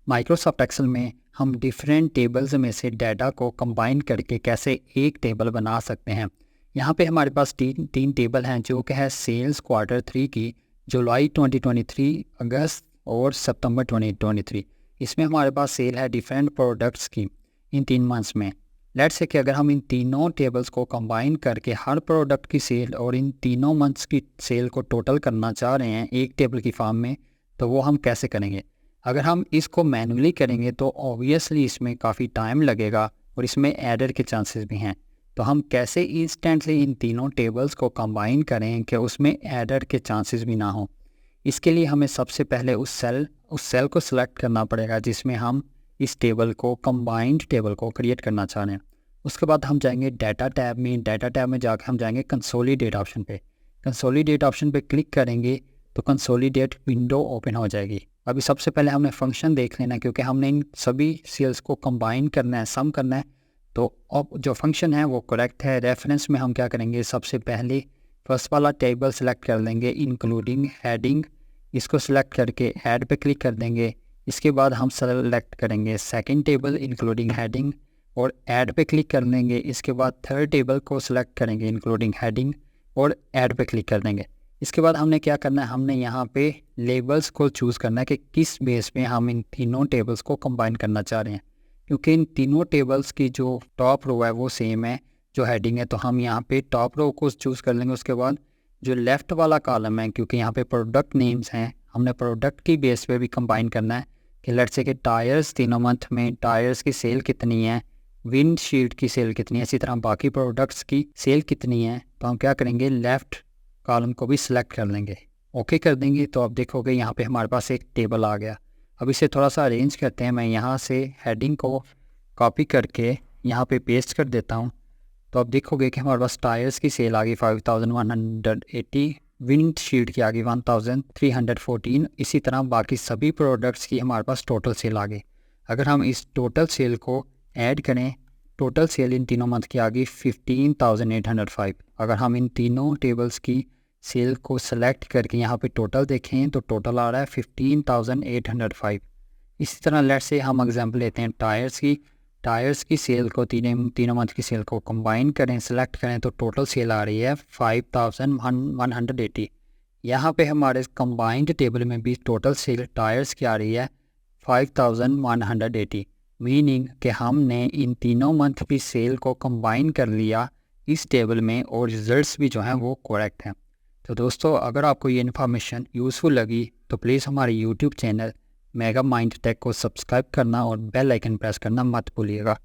Microsoft Excel में हम different tables में से डाटा को कंबाइन करके कैसे एक टेबल बना सकते हैं। यहाँ पे हमारे पास तीन टेबल हैं जो कि है सेल्स क्वार्टर 3 की, जुलाई 2023, अगस्त और सितंबर 2023। इसमें हमारे पास सेल है डिफरेंट प्रोडक्ट्स की इन 3 मंथ्स में। लेट्स से कि अगर हम इन तीनों टेबल्स को कंबाइन करके हर प्रोडक्ट की सेल और इन तीनों मंथ्स की सेल को टोटल करना चाह रहे हैं एक टेबल की फॉर्म में, तो वो हम कैसे करेंगे। अगर हम इसको मैनुअली करेंगे तो ऑब्वियसली इसमें काफ़ी टाइम लगेगा और इसमें एरर के चांसेस भी हैं। तो हम कैसे इंस्टेंटली इन तीनों टेबल्स को कंबाइन करें कि उसमें एरर के चांसेस भी ना हो। इसके लिए हमें सबसे पहले उस सेल को सिलेक्ट करना पड़ेगा जिसमें हम इस टेबल को कंबाइंड टेबल को क्रिएट करना चाह रहे हैं। उसके बाद हम जाएंगे डाटा टैब में जाकर हम जाएंगे कंसोलिडेट ऑप्शन पे। कंसोलिडेट ऑप्शन पे क्लिक करेंगे तो कंसोलिडेट विंडो ओपन हो जाएगी। अभी सबसे पहले हमने फंक्शन देख लेना है क्योंकि हमने इन सभी सेल्स को कंबाइन करना है, सम करना है। तो अब जो फंक्शन है वो करेक्ट है। रेफरेंस में हम क्या करेंगे, सबसे पहले फर्स्ट वाला टेबल सेलेक्ट कर लेंगे इंक्लूडिंग हेडिंग। इसको सिलेक्ट करके ऐड पे क्लिक कर देंगे। इसके बाद हम सेलेक्ट करेंगे सेकंड टेबल इंक्लूडिंग हेडिंग और ऐड पे क्लिक कर लेंगे। इसके बाद थर्ड टेबल को सिलेक्ट करेंगे इंक्लूडिंग हेडिंग और ऐड पे क्लिक कर देंगे। इसके बाद हमने क्या करना है, हमने यहाँ पे लेबल्स को चूज़ करना है कि किस बेस पे हम इन तीनों टेबल्स को कंबाइन करना चाह रहे हैं। क्योंकि इन तीनों टेबल्स की जो टॉप रो है वो सेम है जो हेडिंग है, तो हम यहाँ पे टॉप रो को चूज़ कर लेंगे। उसके बाद जो लेफ़्ट वाला कॉलम है, क्योंकि यहाँ पे प्रोडक्ट नेम्स हैं, हमने प्रोडक्ट की बेस पे भी कंबाइन करना है कि लेट्स से कि टायर्स तीनों मंथ में टायर्स की सेल कितनी है, विंड शील्ड की सेल कितनी है, इसी तरह बाकी प्रोडक्ट्स की सेल कितनी है। तो हम क्या करेंगे, लेफ़्ट कॉलम को भी सिलेक्ट कर लेंगे, ओके कर देंगे। तो अब देखोगे यहाँ पे हमारे पास एक टेबल आ गया। अब इसे थोड़ा सा अरेंज करते हैं। मैं यहाँ से हेडिंग को कॉपी करके यहाँ पे पेस्ट कर देता हूँ। तो अब देखोगे कि हमारे पास टायर्स की सेल आ गई 5180, विंड शील्ड की आ गई 1314। इसी तरह बाकी सभी प्रोडक्ट्स की हमारे पास टोटल सेल आ गई। अगर हम इस टोटल सेल को ऐड करें, टोटल सेल इन तीनों मंथ की आ गई 15,805। अगर हम इन तीनों टेबल्स की सेल को सेलेक्ट करके यहाँ पे टोटल देखें तो टोटल आ रहा है 15,805। इसी तरह लेट से हम एग्जांपल लेते हैं टायर्स की सेल को तीनों मंथ की सेल को कंबाइन करें, सेलेक्ट करें तो टोटल सेल आ रही है 5,180। यहाँ पे हमारे कंबाइंड टेबल में भी टोटल सेल टायर्स की आ रही है 5,180, मीनिंग कि हमने इन तीनों मंथ की सेल को कंबाइन कर लिया इस टेबल में और रिजल्ट्स भी जो हैं वो करेक्ट हैं। तो दोस्तों, अगर आपको ये इन्फॉर्मेशन यूज़फुल लगी तो प्लीज़ हमारे YouTube channel Mega Mind Tech को सब्सक्राइब करना और बेल आइकन प्रेस करना मत भूलिएगा।